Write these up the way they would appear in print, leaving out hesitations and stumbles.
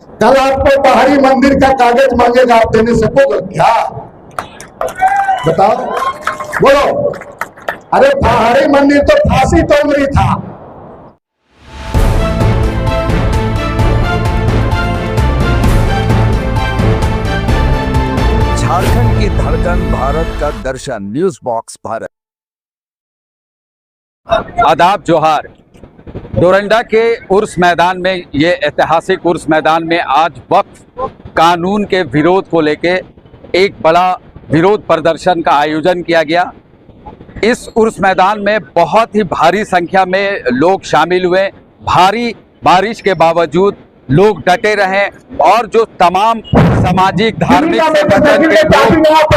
कल आपको पहाड़ी मंदिर का कागज मांगेगा, आप देने सकोगे क्या? बताओ, बोलो। अरे पहाड़ी मंदिर तो फांसी तोमरी था। झारखंड की धड़कन, भारत का दर्शन, न्यूज बॉक्स भारत। आदाब, जोहार। डोरंडा के उर्स मैदान में, ये ऐतिहासिक उर्स मैदान में आज वक्फ कानून के विरोध को लेके एक बड़ा विरोध प्रदर्शन का आयोजन किया गया। इस उर्स मैदान में बहुत ही भारी संख्या में लोग शामिल हुए। भारी बारिश के बावजूद लोग डटे रहे और जो तमाम सामाजिक धार्मिक संगठन के लोग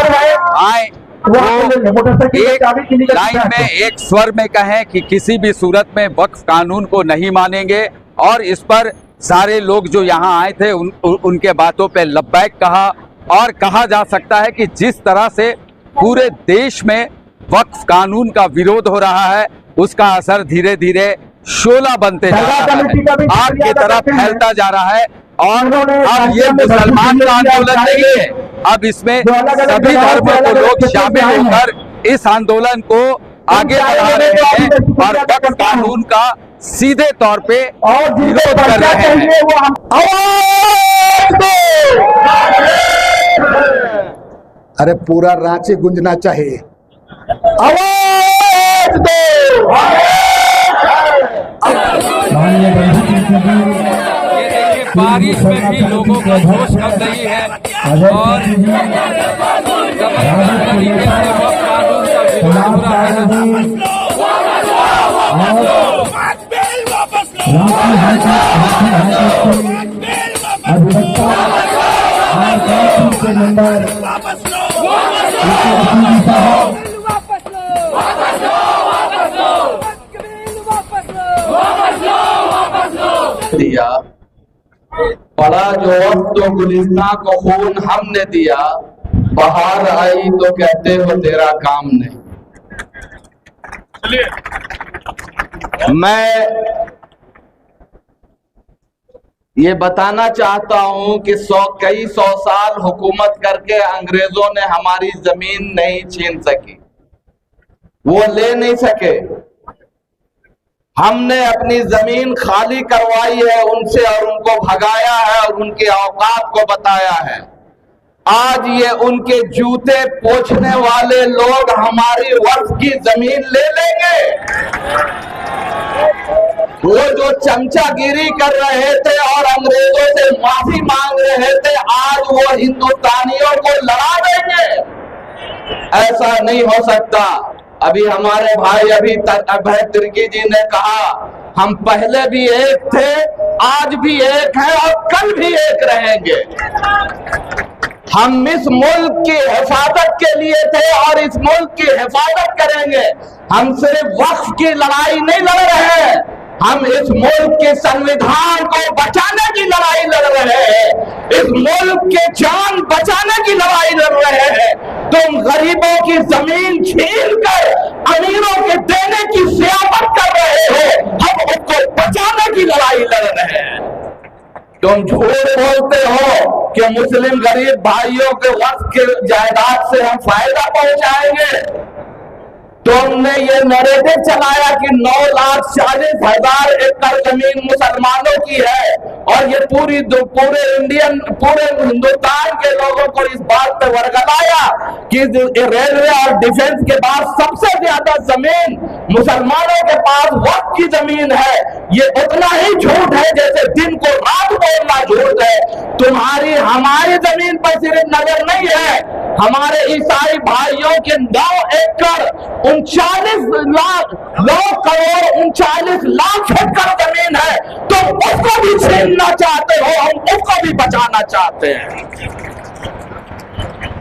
आए वो एक लाइन में, एक स्वर में कहें कि किसी भी सूरत में वक्फ कानून को नहीं मानेंगे। और इस पर सारे लोग जो यहाँ आए थे उनके बातों पे लब्बैक कहा। और कहा जा सकता है कि जिस तरह से पूरे देश में वक्फ कानून का विरोध हो रहा है, उसका असर धीरे धीरे शोला बनते जा रहा है, आग की तरह फैलता जा रहा है। और अब ये मुसलमान का आंदोलन नहीं है, अब इसमें सभी धर्मों को लोग शामिल होकर इस आंदोलन को आगे बढ़ा रहे हैं और वक्फ कानून का सीधे तौर पे विरोध कर रहे हैं। अरे पूरा रांची गूंजना चाहिए, आवाज दो। बारिश में भी लोगों को जोश कर रही है और जबरदस्त तरीके से वक्फ कानून का विरोध हो रहा दिया पड़ा जो वक्त तो गुलिस्तां को खून हमने दिया, बाहर आई तो कहते हो तेरा काम नहीं। मैं ये बताना चाहता हूं कि कई सौ साल हुकूमत करके अंग्रेजों ने हमारी जमीन नहीं छीन सकी, वो ले नहीं सके। हमने अपनी जमीन खाली करवाई है उनसे और उनको भगाया है और उनके औकात को बताया है। आज ये उनके जूते पोंछने वाले लोग हमारी वक्फ की जमीन ले लेंगे। वो जो चमचागिरी कर रहे थे और अंग्रेजों से माफी मांग रहे थे, आज वो हिंदुस्तानियों को लड़ा देंगे। ऐसा नहीं हो सकता। अभी हमारे भाई अभय तिर्की जी ने कहा, हम पहले भी एक थे, आज भी एक हैं और कल भी एक रहेंगे। हम इस मुल्क की हिफाजत के लिए थे और इस मुल्क की हिफाजत करेंगे। हम सिर्फ वक्फ की लड़ाई नहीं लड़ रहे हैं, हम इस मुल्क के संविधान को बचाने की लड़ाई लड़ रहे हैं, इस मुल्क के जान बचाने की लड़ाई लड़ रहे हैं। तुम गरीबों की जमीन छीन कर अमीरों के देने की सियासत कर रहे हो, हम उसको बचाने की लड़ाई लड़ रहे हैं। तुम झूठ बोलते हो कि मुस्लिम गरीब भाइयों के वक्फ के जायदाद से हम फायदा पहुंचाएंगे। तुमने ये नैरेटिव चलाया कि 9,40,000 एकड़ जमीन मुसलमानों की है और ये पूरे हिंदुस्तान के लोगों को इस बात पे वर्गलाया कि रेलवे और डिफेंस के बाद सबसे ज्यादा जमीन मुसलमानों के पास वक्फ की जमीन है। ये उतना ही झूठ है जैसे दिन को रात बोलना झूठ है। तुम्हारी हमारी जमीन पर सिर्फ नजर नहीं है, हमारे ईसाई भाइयों के 9 एकड़ 9 करोड़ 39 लाख एकड़ जमीन है। तुम उसको भी छीनना चाहते हो, हम उसको भी बचाना चाहते हैं।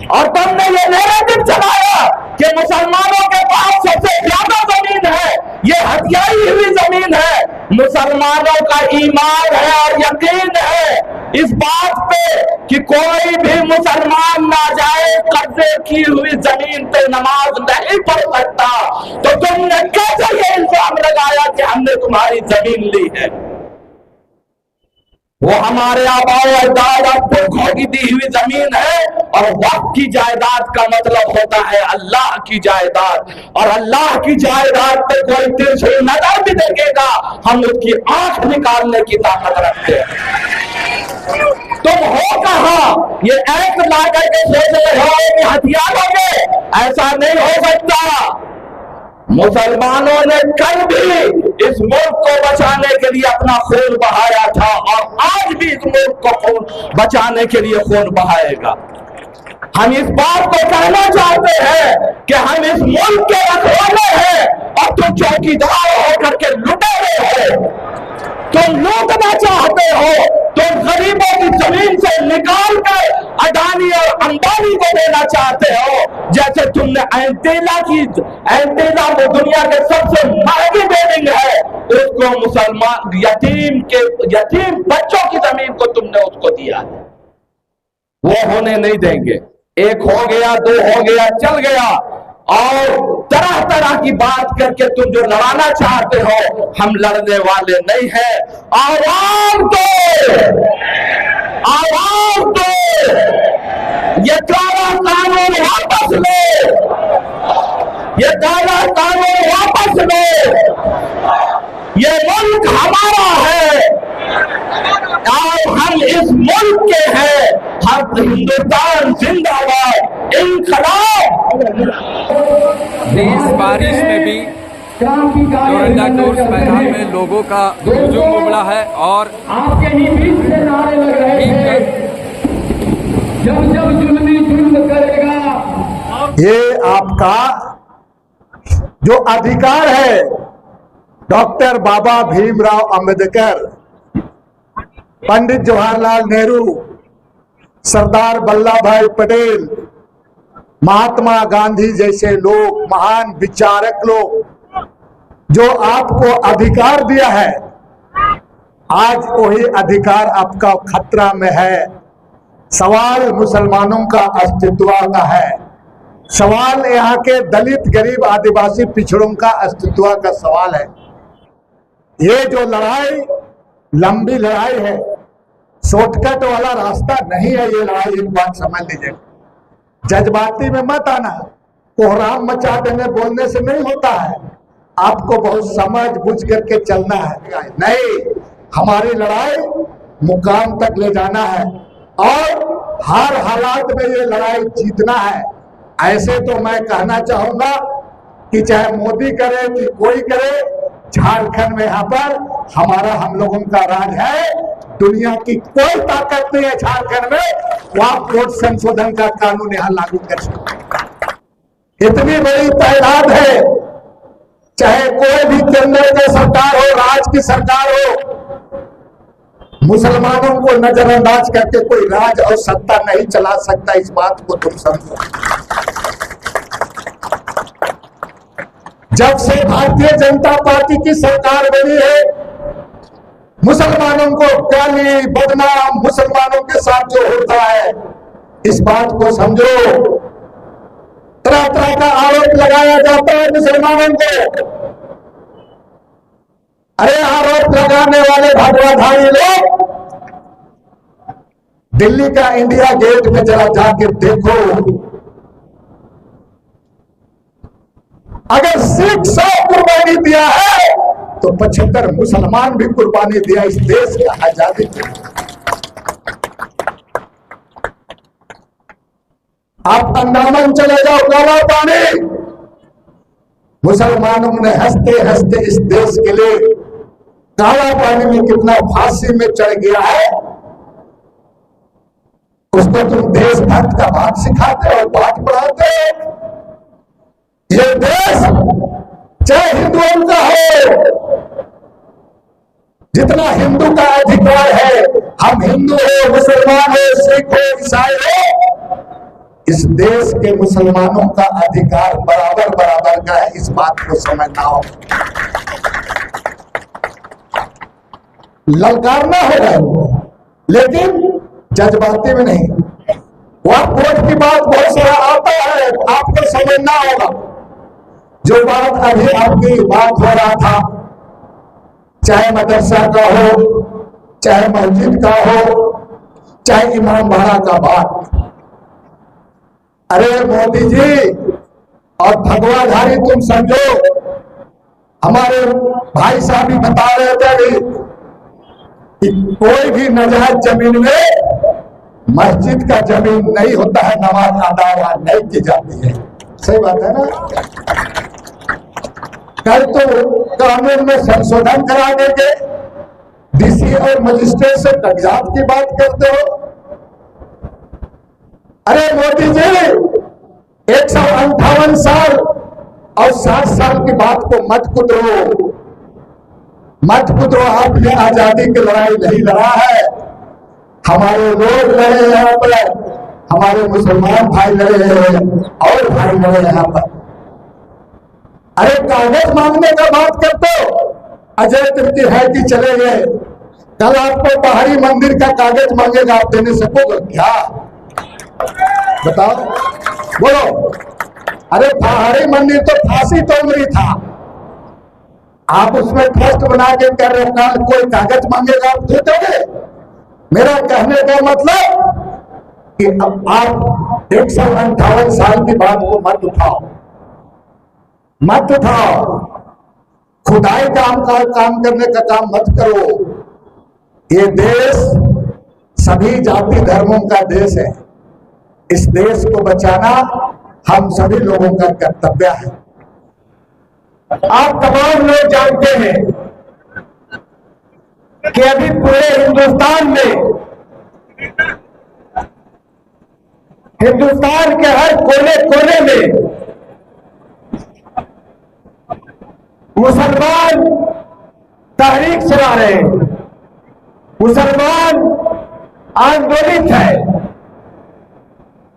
और तुमने ये नैरेटिव चलाया कि मुसलमानों के पास सबसे ज्यादा जमीन है, ये हथियाई हुई जमीन है। मुसलमानों का ईमान है और यकीन है इस बात पे कि कोई भी मुसलमान नाजायज कब्जे की हुई जमीन पे नमाज नहीं पढ़ सकता। तो तुमने कैसे ये इल्जाम लगाया कि हमने तुम्हारी जमीन ली है? वो हमारे आबाओ अजदाद और पुरखों की दी हुई जमीन है। और वक्त की जायदाद का मतलब होता है अल्लाह की जायदाद, और अल्लाह की जायदाद पे कोई तिरछी नजर भी देखेगा, हम उसकी आंख निकालने की ताकत रखते हैं। तुम हो कहां? ये एक्ट ला करके सोच रहे हो कि हथियार होंगे, ऐसा नहीं हो सकता। मुसलमानों ने कल भी इस मुल्क को बचाने के लिए अपना खून बहाया था, और आज भी इस मुल्क को खून बचाने के लिए खून बहाएगा। हम इस बात को कहना चाहते हैं कि हम इस मुल्क के रखवाले हैं, और तुम चौकीदार होकर के लुटे हुए हो। तुम लूटना चाहते हो, तुम गरीबों की जमीन से निकाल कर अडानी और अंबानी को देना चाहते हो। जैसे तुमने एंटेला वो दुनिया के सबसे महंगी बिल्डिंग है, उसको मुसलमान यतीम बच्चों की जमीन को तुमने उसको दिया है। वो होने नहीं देंगे। एक हो गया, दो हो गया, चल गया, और तरह तरह की बात करके तुम जो लड़ाना चाहते हो, हम लड़ने वाले नहीं हैं। आवाम दो, आवाम दो, ये काला कानून वापस लो, ये काला कानून वापस लो। ये मुल्क हमारा है और हम इस मुल्क के हैं। हम हिंदुस्तान जिंदाबाद, इनकलाब। इस बारिश में भी डोरंडा के उर्स मैदान में लोगों का हुजूम उमड़ा है, और आपके ही बीच से नारे लग रहे हैं, जब जब जुल्मी जुल्म करेगा। ये आपका जो अधिकार है, डॉक्टर बाबा भीमराव अंबेडकर, पंडित जवाहरलाल नेहरू, सरदार वल्लभ भाई पटेल, महात्मा गांधी जैसे लोग, महान विचारक लोग, जो आपको अधिकार दिया है, आज वही अधिकार आपका खतरा में है। सवाल मुसलमानों का अस्तित्व का है, सवाल यहाँ के दलित, गरीब, आदिवासी पिछड़ों का अस्तित्व का सवाल है। ये जो लड़ाई लंबी लड़ाई है, शॉर्टकट वाला रास्ता नहीं है ये लड़ाई, एक बात समझ लीजिए। जज्बाती में मत आना, कोहराम मचा देने बोलने से नहीं होता है। आपको बहुत समझ बुझ करके चलना है। नहीं, हमारी लड़ाई मुकाम तक ले जाना है, और हर हालात में ये लड़ाई जीतना है। ऐसे तो मैं कहना चाहूंगा कि चाहे मोदी करे कि कोई करे, झारखंड में यहाँ पर हमारा, हम लोगों का राज है। दुनिया की कोई ताकत नहीं है झारखंड में वहां वोट संशोधन का कानून यहाँ लागू कर सके। इतनी बड़ी तादाद है, चाहे कोई भी केंद्र की सरकार हो, राज्य की सरकार हो, मुसलमानों को नजरअंदाज करके कोई राज और सत्ता नहीं चला सकता। इस बात को तुम समझो। जब से भारतीय जनता पार्टी की सरकार बनी है, मुसलमानों को गाली, बदनाम, मुसलमानों के साथ जो होता है, इस बात को समझो। तरह तरह का आरोप लगाया जाता है मुसलमानों को। अरे आरोप लगाने वाले भगवाधारी लोग, दिल्ली का इंडिया गेट में जरा जाकर देखो, अगर सिख 100 कुर्बानी दिया है तो 75 मुसलमान भी कुर्बानी दिया इस देश की आजादी के लिए। आप अंडमान चले जाओ, काला पानी, मुसलमानों ने हंसते हंसते इस देश के लिए काला पानी में कितना फांसी में चढ़ गया है, उसको तुम देशभक्त का बात सिखाते हो, बात पढ़ाते हो। ये देश चाहे हिंदुओं का हो, जितना हिंदू का अधिकार है, हम हिंदू हो, मुसलमान हो, सिख हो, ईसाई हो, इस देश के मुसलमानों का अधिकार बराबर बराबर का है। इस बात को समझना हो, ललकारना होगा, लेकिन जज्बाती में नहीं। वोट की बात बहुत सारा आता है, आपको समझना होगा। जो बात अभी आपकी बात हो रहा था, चाहे मदरसा का हो, चाहे मस्जिद का हो, चाहे इमाम बाड़ा का बात। अरे मोदी जी और भगवाधारी, तुम समझो, हमारे भाई साहब भी बता रहे थे कि कोई भी नाजायज जमीन में मस्जिद का जमीन नहीं होता है, नमाज अदा वहां नहीं की जाती है। सही बात है ना? कल तो कानून में संशोधन करा देंगे, डीसी और मजिस्ट्रेट से कागजात की बात करते हो। अरे मोदी जी, 158 साल और 60 साल की बात को मत कुदरो, मत कुदरो। आपने आजादी की लड़ाई नहीं लड़ा है, हमारे लोग लड़े यहाँ पर, हमारे मुसलमान भाई लड़े हैं और भाई लड़े यहाँ पर। अरे कागज मांगने का बात करते हो, अजय तिर्की है कि चले गए, कल आपको पहाड़ी मंदिर का कागज मांगेगा, आप देने सकोगे क्या? बताओ, बोलो। अरे पहाड़ी मंदिर तो फांसी तोमरी था, आप उसमें ट्रस्ट बना के कर रहे हो, कोई कागज मांगेगा आप दे दोगे? मेरा कहने का मतलब कि अब आप 158 साल की बात को मत उठाओ, मत उठाओ। खुदाई काम करने का काम मत करो। ये देश सभी जाति धर्मों का देश है, इस देश को बचाना हम सभी लोगों का कर्तव्य है। आप तमाम लोग जानते हैं कि अभी पूरे हिंदुस्तान के हर कोने कोने में मुसलमान तहरीक चला रहे हैं, मुसलमान आंदोलित है,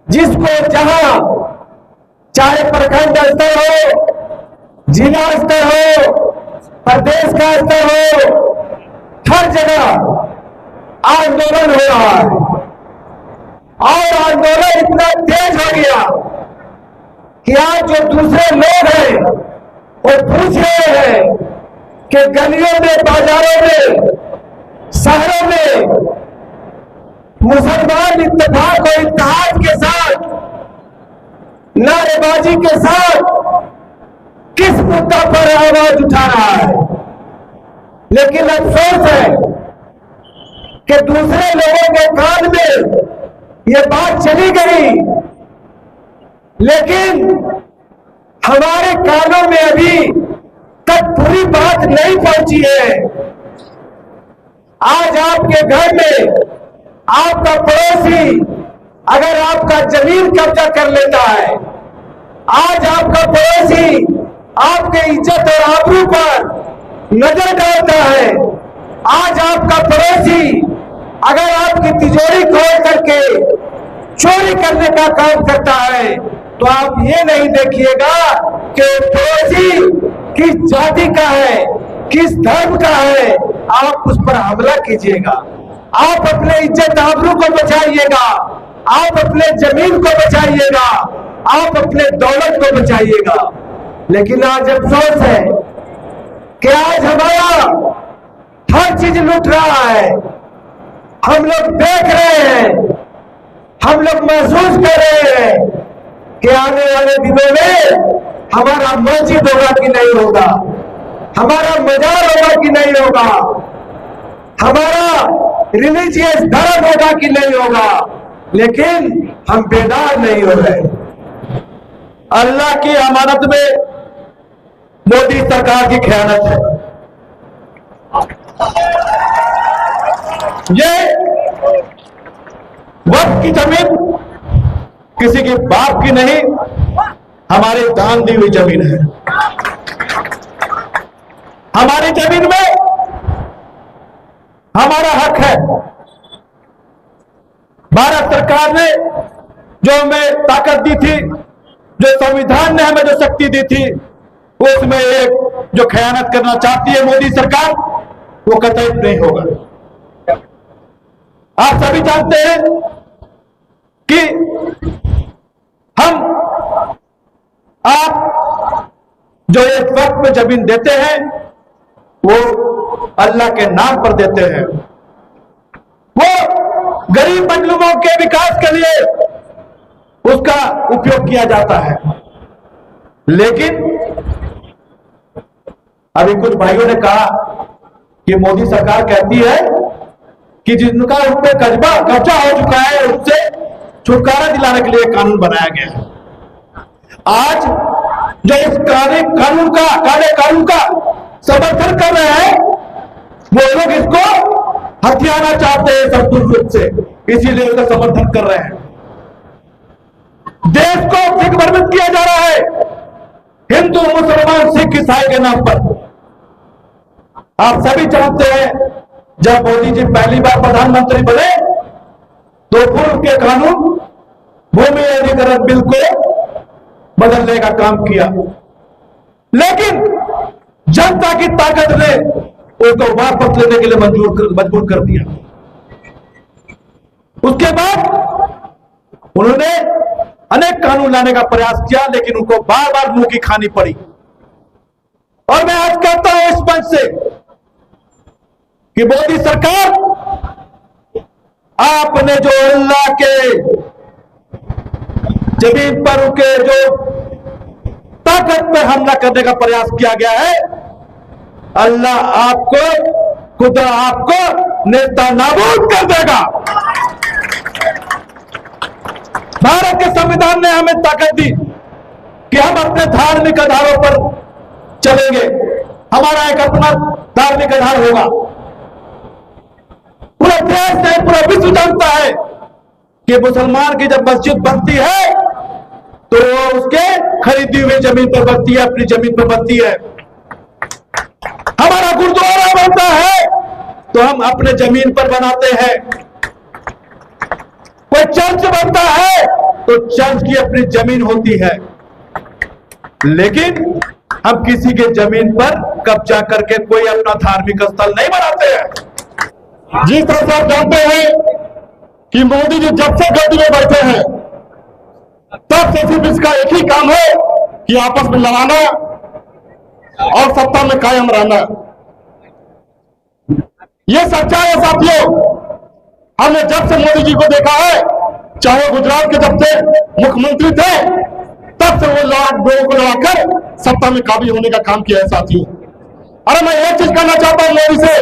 जिसको जहां चाहे प्रखंड स्तर हो, जिला स्तर हो, प्रदेश का स्तर हो, हर जगह आंदोलन हो रहा है। और आंदोलन इतना तेज हो गया कि आज जो दूसरे लोग हैं वो पूछ रहे हैं कि गलियों में, बाजारों में, शहरों में मुसलमान इत्तेफाक और इत्तेहाद के साथ, नारेबाजी के साथ किस मुद्दा पर आवाज उठा रहा है। लेकिन अफसोस है कि दूसरे लोगों के कान में ये बात चली गई, लेकिन हमारे कानों में अभी तक पूरी बात नहीं पहुंची है। आज आपके घर में आपका पड़ोसी अगर आपका जमीन कब्जा कर लेता है, आज आपका पड़ोसी आपके इज्जत और आबरू पर नजर डालता है, आज आपका पड़ोसी अगर आपकी तिजोरी खोल करके चोरी करने का काम करता है, तो आप ये नहीं देखिएगा कि पड़ोसी किस जाति का है, किस धर्म का है, आप उस पर हमला कीजिएगा। आप अपने इज्जत आबरू को बचाइएगा, आप अपने जमीन को बचाइएगा, आप अपने दौलत को बचाइएगा। लेकिन आज अफसोस है कि आज हमारा हर चीज लूट रहा है। हम लोग देख रहे हैं, हम लोग महसूस कर रहे हैं कि आने वाले दिनों में हमारा मस्जिद होगा कि नहीं होगा, हमारा मजार होगा कि नहीं होगा, हमारा रिलीजियस धर्म होगा कि नहीं होगा, लेकिन हम बेदार नहीं हो रहे। अल्लाह की अमानत में मोदी सरकार की खयानत है। ये वक्त की जमीन किसी की बाप की नहीं, हमारी दान दी हुई जमीन है। हमारी जमीन में हमारा हक है। भारत सरकार ने जो हमें ताकत दी थी, जो संविधान ने हमें जो शक्ति दी थी, उसमें एक जो खयानत करना चाहती है मोदी सरकार, वो कतई नहीं होगा। आप सभी जानते हैं कि हम आप जो एक वक्त में जमीन देते हैं वो अल्लाह के नाम पर देते हैं। वो गरीब मजलूमों के विकास के लिए उसका उपयोग किया जाता है। लेकिन अभी कुछ भाइयों ने कहा कि मोदी सरकार कहती है कि जिनका उस पर कब्जा हो चुका है उससे छुटकारा दिलाने के लिए कानून बनाया गया है। आज जो इस काले कानून का समर्थन कर रहे हैं वो लोग इसको हथियाना चाहते हैं संपूर्ण रूप से, इसीलिए उसका समर्थन कर रहे हैं। देश को दिग्भ्रमित किया जा रहा है हिंदू मुसलमान सिख ईसाई के नाम पर। आप सभी जानते हैं जब मोदी जी पहली बार प्रधानमंत्री बने तो पूर्व के कानून भूमि अधिग्रहण बिल को बदलने का काम किया, लेकिन जनता की ताकत ने उसको वापस लेने के लिए मजबूर कर दिया। उसके बाद उन्होंने अनेक कानून लाने का प्रयास किया, लेकिन उनको बार बार मुंह की खानी पड़ी। और मैं आज कहता हूं इस मंच से कि मोदी सरकार, आपने जो अल्लाह के जमीन पर उनके जो ताकत पे हमला करने का प्रयास किया गया है, अल्लाह आपको, खुदा आपको नेता नाबूद कर देगा। भारत के संविधान ने हमें ताकत दी कि हम अपने धार्मिक आधारों पर चलेंगे, हमारा एक अपना धार्मिक आधार होगा। पूरा देश नहीं, पूरा विश्व जानता है कि मुसलमान की जब मस्जिद बनती है तो उसके खरीदी हुई जमीन पर बनती है, अपनी जमीन पर बनती है। हमारा गुरुद्वारा बनता है तो हम अपने जमीन पर बनाते हैं। कोई चर्च बनता है तो चर्च की अपनी जमीन होती है, लेकिन हम किसी के जमीन पर कब्जा करके कोई अपना धार्मिक स्थल नहीं बनाते हैं। जिस तरह से आप जानते हैं कि मोदी जी जब से गद्दी में बैठे हैं तब से सिर्फ इसका एक ही काम है कि आपस में लड़ाना और सत्ता में कायम रहना। यह सच्चाई है साथियों। हमने जब से मोदी जी को देखा है, चाहे गुजरात के जब से मुख्यमंत्री थे तब से वो लोगों को लड़ाकर सत्ता में काबिज होने का काम किया है साथियों। अरे मैं एक चीज कहना चाहता हूं मोदी से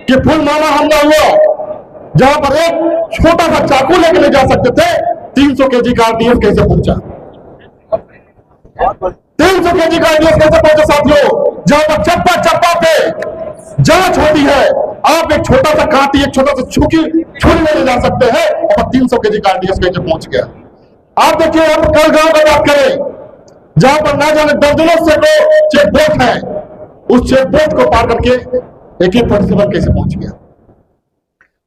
कि पुलवामा हमला हुआ, जहां पर एक छोटा सा चाकू लेकर ले जा सकते थे, 300 kg का आरडीएफ कैसे पहुंचा? 300 kg का आरडीएफ कैसे पहुंचा साथियों? जहां पर चप्पा चप्पा पे जांच होती है, आप एक छोटा सा कांटी, एक छोटा सा छुरी ले जा सकते हैं और 300 kg का आरडीएफ कैसे पहुंच गया? आप देखिए, आप कल गांव की बात करें जहां पर ना जाने दर्जनों से चेक पोस्ट है, उस चेक पोस्ट को पार करके AK-47 कैसे पहुंच गया?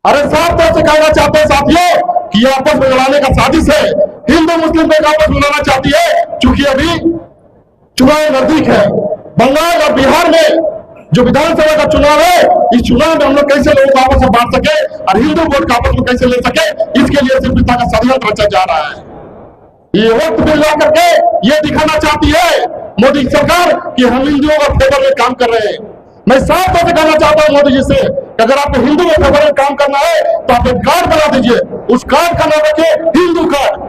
अरे साफ तौर से कहना चाहते हैं साथियों कि आपस में लड़ाने का साजिश है। हिंदू मुस्लिम को आपस में लड़ाना चाहती है, क्योंकि अभी चुनाव नजदीक है। बंगाल और बिहार में जो विधानसभा का चुनाव है, इस चुनाव में हम लोग कैसे लोगों को आपस में बांट सके और हिंदू वोट का आपस में कैसे ले सके, इसके लिए सिर्फ का षड्यंत्र रचा जा रहा है। ये वक्त में ला करके ये दिखाना चाहती है मोदी सरकार कि हम हिंदुओं का फेवर में काम कर रहे हैं। मैं साफ तौर से कहना चाहता हूं मोदी जी से कि अगर आपको हिंदू के फेवर में काम करना है तो आप एक कार्ड बना दीजिए, उस कार्ड का नाम रखिए हिंदू कार्ड,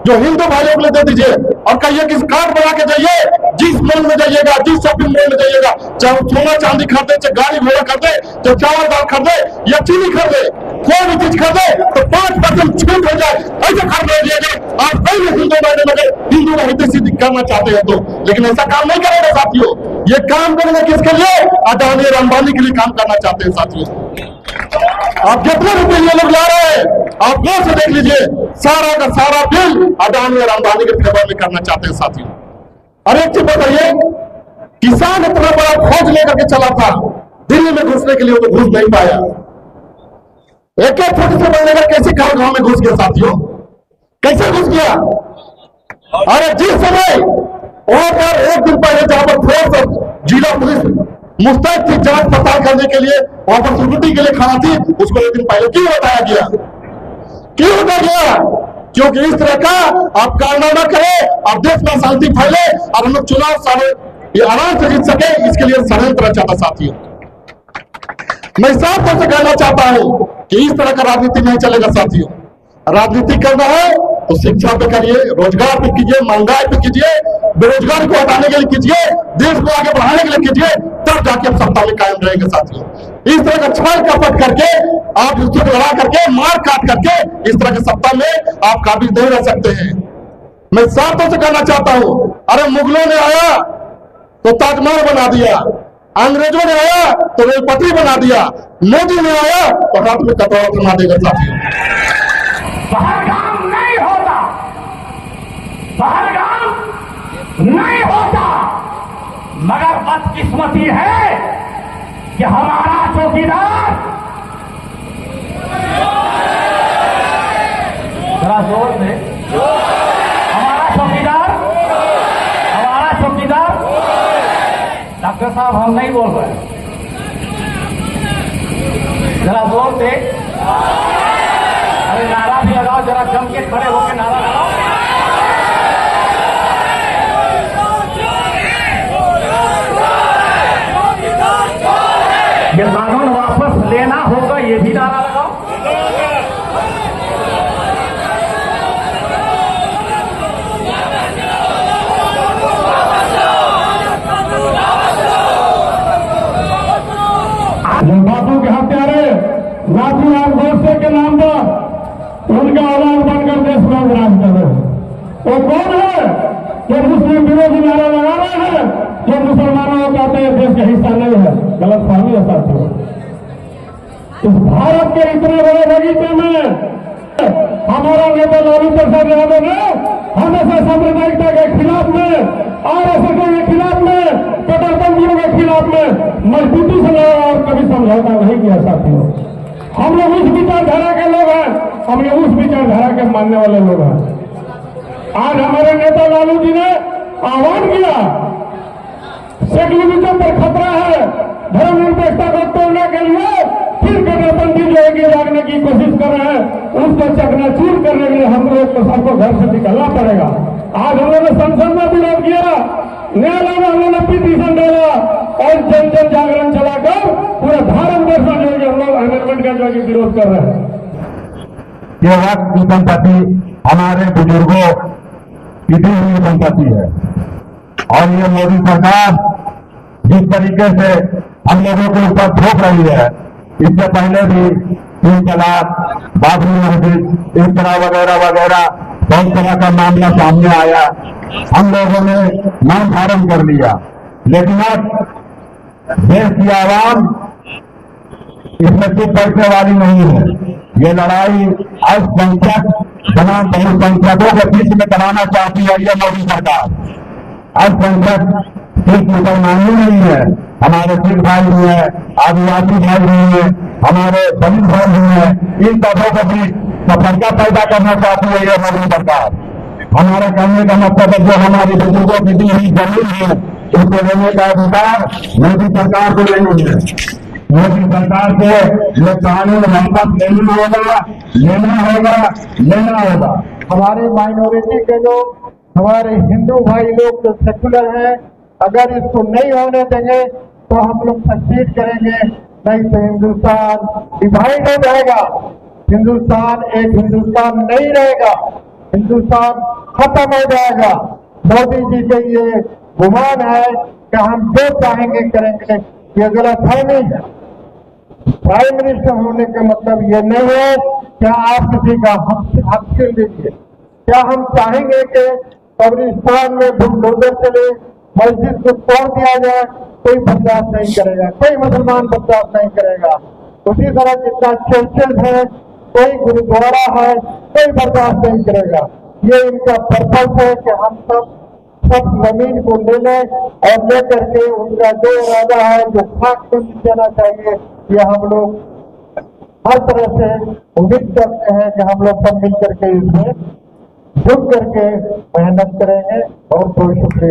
जो हिंदू भाइयों को दे दीजिए और कहिए कि इस कार्ड बना के जाइए, जिस मॉल में जाइएगा, जिस शॉपिंग मॉल में जाइएगा, चाहे सोना चांदी खरीदे, चाहे गाड़ी घोड़ा खरीदे, चाहे चावल दाल खरीदे या चीनी खरीदे, कोई भी चीज खरीदे तो 5% छूट हो जाए, ऐसे खरीद लीजिएगा। आप कहीं हिंदू बनने लगे, हिंदू का हित सिद्ध करना चाहते हैं तो, लेकिन ऐसा काम नहीं करेगा साथियों। ये काम करेंगे किसके लिए? अडानी और अंबानी के लिए काम करना चाहते हैं साथियों। आप जितने रुपये ये लोग ला रहे हैं, आप गौर से देख लीजिए, सारा का सारा बिल अडानी और अंबानी के फेवर में करना चाहते हैं साथियों। और एक चीज बताइए, किसान इतना बड़ा फौज लेकर के चला था दिल्ली में घुसने के लिए, वो तो घुस नहीं पाया। AK-47 लेकर कैसे गांव में घुस गया साथियों? कैसे घुस गया? अरे जिस समय वहां पर एक दिन पहले जहां पर फोर्स और जिला पुलिस मुस्तैद थी जांच पड़ताल करने के लिए, वहां पर सिक्योरिटी के लिए खड़ा थी, उसको एक दिन पहले क्यों हटाया गया? क्यों हटाया गया? क्योंकि इस तरह का आप कारनामा करें और देश में शांति फैले और हम लोग चुनाव सारे आराम से जीत सके, इसके लिए षड्यंत्र रचा था साथियों। मैं साफ तौर से कहना चाहता हूं कि इस तरह का राजनीति नहीं चलेगा साथियों। राजनीति करना है तो शिक्षा पे करिए, रोजगार पे कीजिए, महंगाई पे कीजिए, बेरोजगारी को हटाने के लिए कीजिए, देश को आगे बढ़ाने के लिए कीजिए, तब जाके हम सत्ता में कायम रहेंगे साथियों। इस तरह का छल कपट करके आप दूसरे को लड़ा करके मार काट करके इस तरह की सत्ता में आप काबिज नहीं रह सकते हैं। मैं साफ तौर से कहना चाहता हूं, अरे मुगलों ने आया तो ताजमहल बना दिया, अंग्रेजों ने आया तो रेल पटरी बना दिया, मोदी ने आया तो हाथ में कटोरा थमा देगा साथियों। पहलगाम नहीं होता, पहलगाम नहीं होता, मगर बदकिस्मती है कि हमारा चौकीदार, जरा जोर से, हमारा चौकीदार डॉक्टर साहब हम नहीं बोल रहे, जरा जोर से, अरे नारा भी लगाओ, जरा जम के खड़े होकर नारा लगाओ। ये कानून वापस लेना होगा, ये भी नारा लगाओ। बापू के हत्यारे नाथूराम गोडसे के नाम पर उनका औलाद बनकर देश में राज कर रहे हैं। वो कौन है जो मुस्लिम विरोधी नारा लगा रहे हैं, जो मुसलमानों को कहते हैं देश का हिस्सा नहीं है? गलत फहमी है साथियों। इस भारत के इतने बड़े बगीचे में हमारा नेता लालू प्रसाद यादव ने हमेशा सांप्रदायिकता के खिलाफ में, आरएसएस के खिलाफ में, कट्टरपंथियों के खिलाफ में मजबूती से लड़ा और कभी समझौता नहीं किया साथियों। हम लोग उस विचारधारा के लोग हैं, हम लोग उस विचारधारा के मानने वाले लोग हैं। आज हमारे नेता लालू जी ने आह्वान किया, सेक्युलरिज्म पर खतरा है, धर्मनिरपेक्षता को तोड़ने के लिए फिर कट्टरपंथी जो है जागने की कोशिश कर रहे हैं, उसको चकनाचूर करने के लिए हम लोग को सबको घर से निकलना पड़ेगा। आज हम लोगों ने संसद में विरोध किया, न्यायालय में हम लोगों ने पिटीशन डाला और जन जन जागरण चलाकर पूरे भारत वर्ष में जो है हम लोग अमेंडमेंट का जो है विरोध कर रहे हैं। ये वक्त की संपत्ति हमारे बुजुर्गों की दी हुई संपत्ति है और ये मोदी सरकार जिस तरीके से हम लोगों के ऊपर थोप रही है, इससे पहले भी 3 तलाक, बाबरी मस्जिद, इस तरह वगैरह वगैरह बहुत तरह का मामला सामने आया। हम लोगों ने नाम धारण कर लिया, लेकिन अब देश की आवाम इसमें कुछ पैसे वाली नहीं है। ये लड़ाई अल्पसंख्यक बनाम बहुसंख्यकों के बीच में कराना चाहती है ये मोदी सरकार। अल्पसंख्यक सिर्फ मुसलमानी नहीं है, हमारे सिख भाई भी है, आदिवासी भाई भी है, हमारे दलित भाई भी है, इन सबों के बीच सफलता पैदा करना चाहती है ये मोदी सरकार। हमारा कहने का मतलब है जो हमारी बुजुर्गों की दी हुई जमीन है उसको लेने का अधिकार मोदी सरकार को नहीं है। मोदी सरकार को ये कानून वापस लेना होगा। हमारे माइनॉरिटी के लोग, हमारे हिंदू भाई लोग जो सेकुलर हैं, अगर इसको नहीं होने देंगे तो हम लोग सक्सीड करेंगे, नहीं तो हिंदुस्तान डिवाइड हो जाएगा। हिंदुस्तान एक हिंदुस्तान नहीं रहेगा, हिंदुस्तान खत्म हो जाएगा। मोदी जी के ये गुमान है कि हम जो चाहेंगे करेंगे, ये गलतफहमी है। प्राइम मिनिस्टर होने का मतलब ये नहीं है कि आप किसी का हक छीन लीजिए। क्या हम चाहेंगे कि कब्रिस्तान में बुलडोजर चले, मस्जिद को तोड़ दिया जाए? कोई बर्दाश्त नहीं करेगा, कोई मुसलमान बर्दाश्त नहीं करेगा। उसी तरह जितना चर्चेज है, कोई गुरुद्वारा है, कोई बर्दाश्त नहीं करेगा। ये इनका पर्पस है कि हम सब जमीन को ले लें और लेकर के उनका जो इरादा है, जो खाक को देना चाहिए, ये हम लोग हर तरह से उम्मीद करते हैं कि हम लोग सब मिल करके इसमें जुट करके मेहनत करेंगे। और बहुत शुक्रिया।